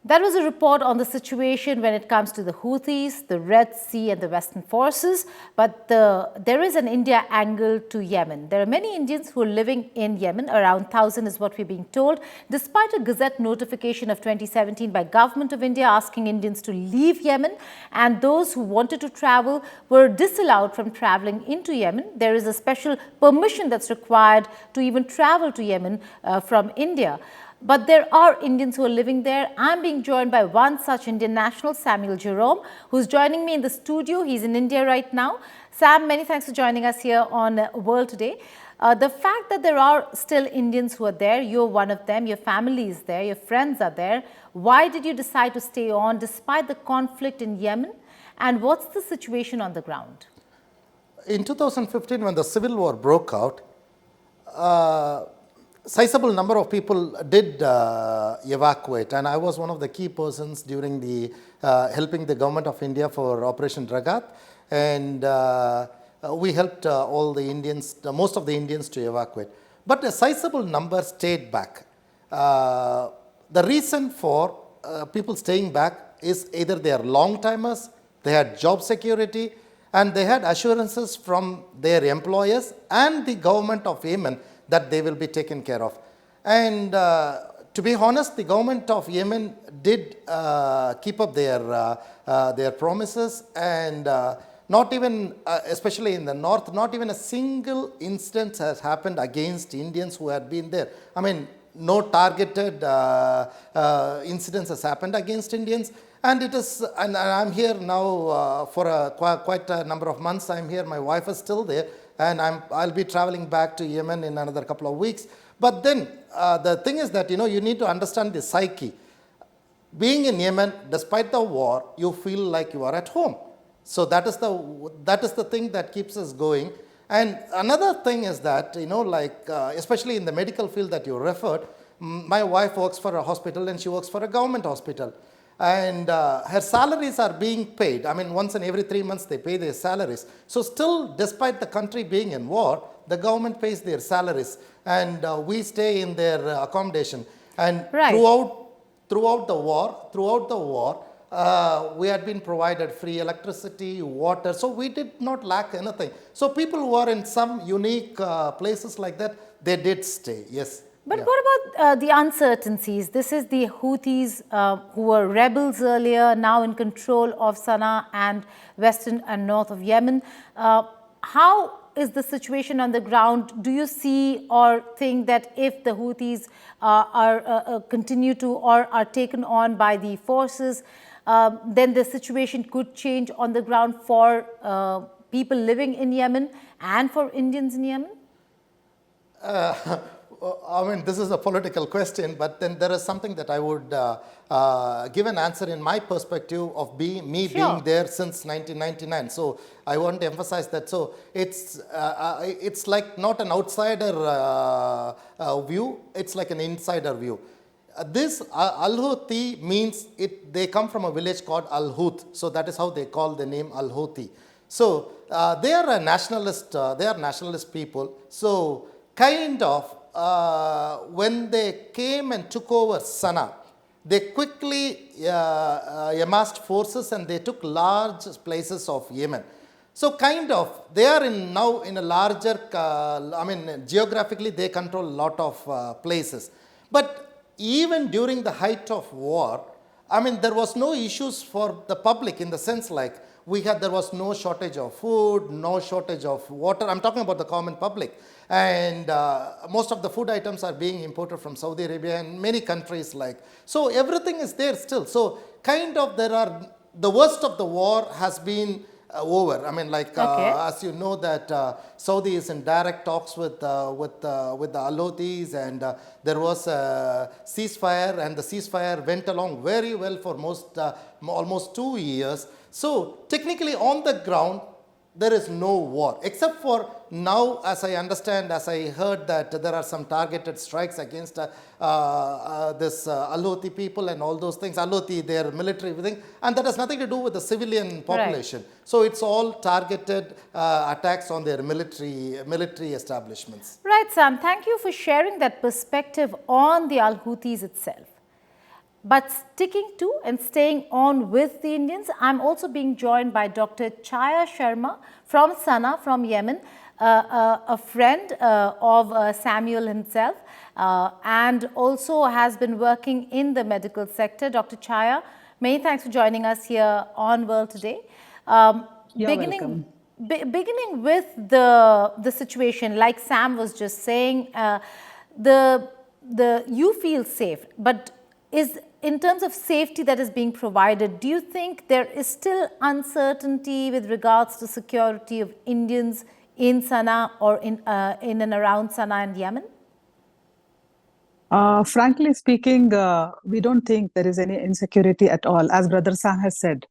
That was a report on the situation when it comes to the Houthis, the Red Sea and the Western forces. But there is an India angle to Yemen. There are many Indians who are living in Yemen, around 1,000 is what we're being told, despite a Gazette notification of 2017 by Government of India asking Indians to leave Yemen, and those who wanted to travel were disallowed from traveling into Yemen. There is a special permission that's required to even travel to Yemen from India. But there are Indians who are living there. I'm being joined by one such Indian national, Samuel Jerome, who's joining me in the studio. He's in India right now. Sam, many thanks for joining us here on World Today. The fact that there are still Indians who are there, you're one of them, your family is there, your friends are there. Why did you decide to stay on despite the conflict in Yemen? And what's the situation on the ground? In 2015, when the civil war broke out, sizable number of people did evacuate, and I was one of the key persons during the helping the government of India for Operation Ragat, and we helped all the Indians, most of the Indians to evacuate. But a sizable number stayed back. The reason for people staying back is either they are long-timers, they had job security, and they had assurances from their employers and the government of Yemen that they will be taken care of. And to be honest, the government of Yemen did keep up their promises, and not even, especially in the north, not even a single instance has happened against Indians who had been there. I mean, no targeted incidents has happened against Indians. And it is, and I'm here now for quite a number of months. I'm here, my wife is still there, and I'll be traveling back to Yemen in another couple of weeks. But then the thing is that, you need to understand the psyche. Being in Yemen, despite the war, you feel like you are at home. So that is the thing that keeps us going. And another thing is that, especially in the medical field that you referred, my wife works for a hospital and she works for a government hospital. And her salaries are being paid. I mean, once in every 3 months they pay their salaries. So still, despite the country being in war, the government pays their salaries, and we stay in their accommodation. And right. throughout the war, we had been provided free electricity, water. So we did not lack anything. So people who are in some unique places like that, they did stay. Yes. But what about the uncertainties? This is the Houthis who were rebels earlier, now in control of Sana'a and western and north of Yemen. How is the situation on the ground? Do you see or think that if the Houthis continue to or are taken on by the forces, then the situation could change on the ground for people living in Yemen and for Indians in Yemen? I mean, this is a political question, but then there is something that I would give an answer in my perspective of being there since 1999. So I want to emphasize that. So it's like not an outsider view; it's like an insider view. This Al-Houthi means they come from a village called Al-Houth. So that is how they call the name Al-Houthi. So they are a nationalist. They are nationalist people. So kind of. When they came and took over Sana'a, they quickly amassed forces and they took large places of Yemen. So kind of, they are now in a larger, geographically they control a lot of places. But even during the height of war, there was no issues for the public in the sense like, there was no shortage of food, no shortage of water. I'm talking about the common public. And most of the food items are being imported from Saudi Arabia and many countries so everything is there still. So kind of the worst of the war has been over. As you know that Saudi is in direct talks with the Al-Houthis, and there was a ceasefire, and the ceasefire went along very well for almost 2 years. So technically on the ground, there is no war, except for now, as I understand, as I heard that there are some targeted strikes against this Al-Houthi people and all those things, Al-Houthi, their military thing, and that has nothing to do with the civilian population. Right. So it's all targeted attacks on their military establishments. Right, Sam. Thank you for sharing that perspective on the Al-Houthis itself. but sticking to and staying on with the Indians. I'm also being joined by Dr. Chaya Sharma from Sana'a, from Yemen, a friend of Samuel himself, and also has been working in the medical sector. Dr. Chaya, many thanks for joining us here on World Today. You're welcome. Beginning with the situation, like Sam was just saying, you feel safe, but is in terms of safety that is being provided, do you think there is still uncertainty with regards to security of Indians in Sana'a or in and around Sana'a and Yemen? Frankly speaking, we don't think there is any insecurity at all, as Brother Sam has said.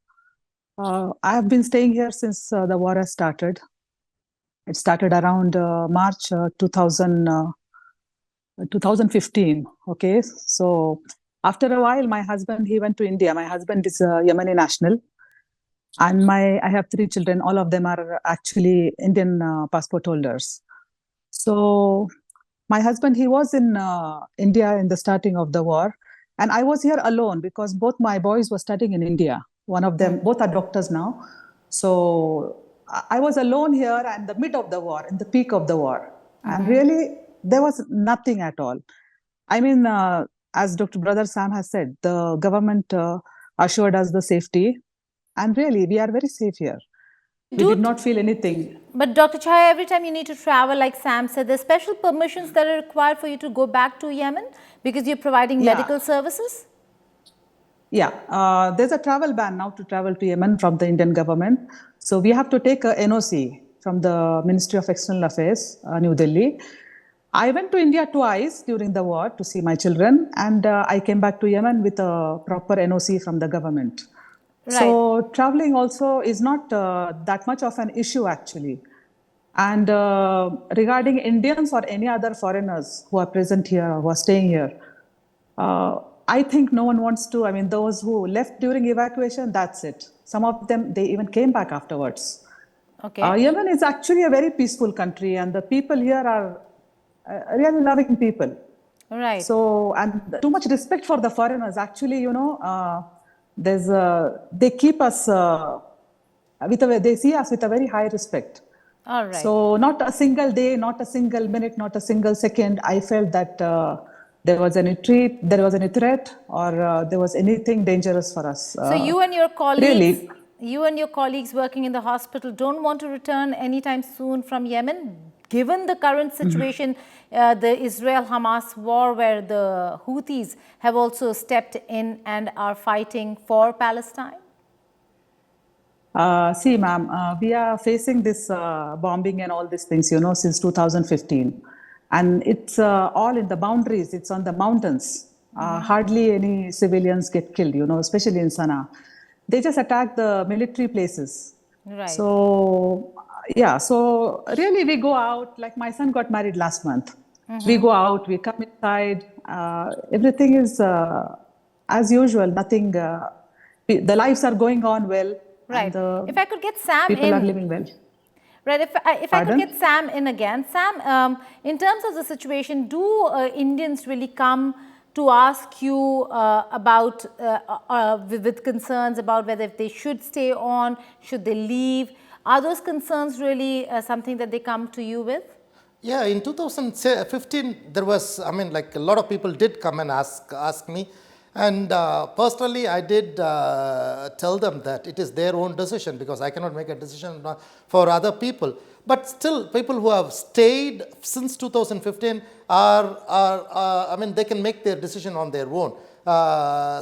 I have been staying here since the war has started. It started around March 2015. Okay, so after a while, my husband, he went to India. My husband is a Yemeni national, and I have 3 children. All of them are actually Indian passport holders. So my husband, he was in India in the starting of the war, and I was here alone because both my boys were studying in India. One of them, both are doctors now. So I was alone here in the mid of the war, in the peak of the war. And really, there was nothing at all. I mean, as Dr. Brother Sam has said, the government assured us the safety. And really, we are very safe here. We did not feel anything. But Dr. Chaya, every time you need to travel, like Sam said, there's special permissions that are required for you to go back to Yemen because you're providing medical services? Yeah, there's a travel ban now to travel to Yemen from the Indian government. So we have to take a NOC from the Ministry of External Affairs, New Delhi. I went to India twice during the war to see my children, and I came back to Yemen with a proper NOC from the government. Right. So traveling also is not that much of an issue actually. And regarding Indians or any other foreigners who are present here, who are staying here, I think no one wants to. I mean, those who left during evacuation, that's it. Some of them, they even came back afterwards. Okay. Yemen is actually a very peaceful country, and the people here are really loving people. Right. So, and too much respect for the foreigners. Actually, you know, they keep us they see us with a very high respect. All right. So, not a single day, not a single minute, not a single second, I felt that there was any threat, or there was anything dangerous for us. So you and your colleagues, really, you and your colleagues working in the hospital don't want to return anytime soon from Yemen, given the current situation, the Israel-Hamas war, where the Houthis have also stepped in and are fighting for Palestine? See, ma'am, we are facing this bombing and all these things, you know, since 2015. And it's all in the boundaries, it's on the mountains. Hardly any civilians get killed, you know, especially in Sana'a. They just attack the military places. Right. So, yeah, so really we go out, like my son got married last month. We go out, we come inside, everything is as usual, nothing, the lives are going on well. Right. And if I could get Sam people in. are living well. Right. If I could get Sam in again. Sam, in terms of the situation, do Indians really come to ask you about, with concerns about whether they should stay on, should they leave? Are those concerns really something that they come to you with? Yeah, in 2015, there was, I mean, like a lot of people did come and ask me. And personally, I did tell them that it is their own decision because I cannot make a decision for other people. But still, people who have stayed since 2015 I mean, they can make their decision on their own.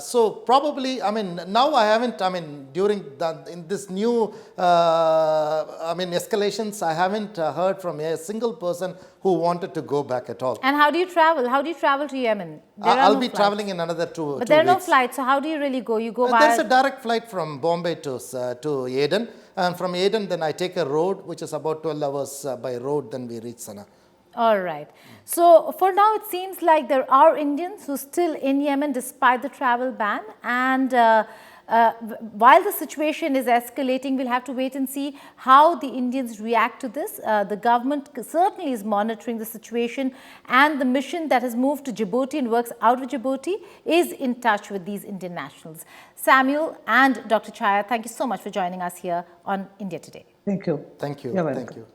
So probably, I mean, now I haven't, I mean, during in this new, I mean, escalations, I haven't heard from a single person who wanted to go back at all. And how do you travel? How do you travel to Yemen? I'll be traveling in another 2 weeks. But there are no flights, so how do you really go? You go via... There's a direct flight from Bombay to Aden, and from Aden then I take a road, which is about 12 hours by road, then we reach Sana'a. All right. So for now, it seems like there are Indians who are still in Yemen despite the travel ban. And while the situation is escalating, we'll have to wait and see how the Indians react to this. The government certainly is monitoring the situation, and the mission that has moved to Djibouti and works out of Djibouti is in touch with these Indian nationals. Samuel and Dr. Chaya, thank you so much for joining us here on India Today. Thank you. Thank you. You're welcome. Thank you.